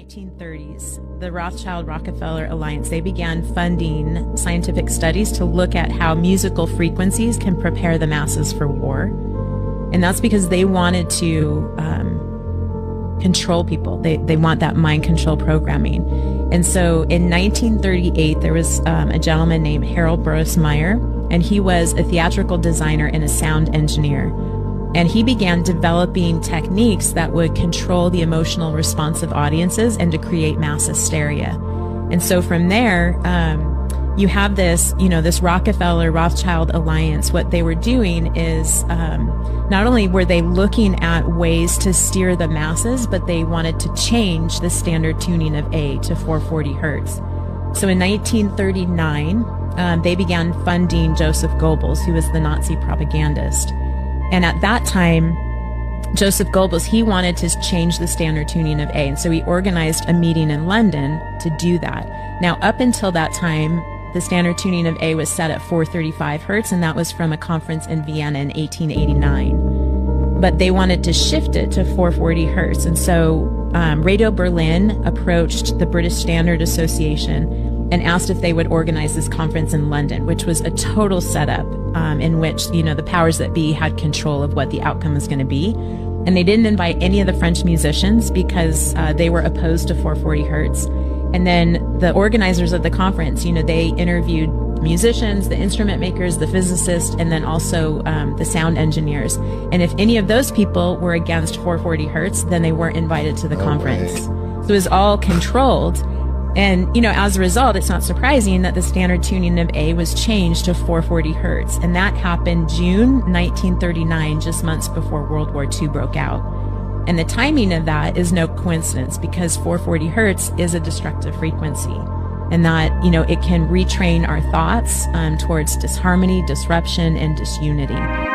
1930s, the Rothschild-Rockefeller Alliance, they began funding scientific studies to look at how musical frequencies can prepare the masses for war. And that's because they wanted to control people. They want that mind control programming. And so in 1938, there was a gentleman named Harold Burroughs Meyer, and he was a theatrical designer and a sound engineer. And he began developing techniques that would control the emotional response of audiences and to create mass hysteria. And so from there, you have this, this Rockefeller-Rothschild alliance. What they were doing is not only were they looking at ways to steer the masses, but they wanted to change the standard tuning of A to 440 hertz. So in 1939, they began funding Joseph Goebbels, who was the Nazi propagandist. And at that time, Joseph Goebbels, he wanted to change the standard tuning of A. And so he organized a meeting in London to do that. Now, up until that time, the standard tuning of A was set at 435 hertz, and that was from a conference in Vienna in 1889. But they wanted to shift it to 440 hertz. And so Radio Berlin approached the British Standard Association and asked if they would organize this conference in London, which was a total setup in which, the powers that be had control of what the outcome was going to be. And they didn't invite any of the French musicians because they were opposed to 440 hertz. And then the organizers of the conference, they interviewed musicians, the instrument makers, the physicists, and then also the sound engineers. And if any of those people were against 440 hertz, then they weren't invited to the conference. So it was all controlled. And, as a result, it's not surprising that the standard tuning of A was changed to 440 hertz. And that happened June 1939, just months before World War II broke out. And the timing of that is no coincidence because 440 hertz is a destructive frequency. And that, it can retrain our thoughts towards disharmony, disruption, and disunity.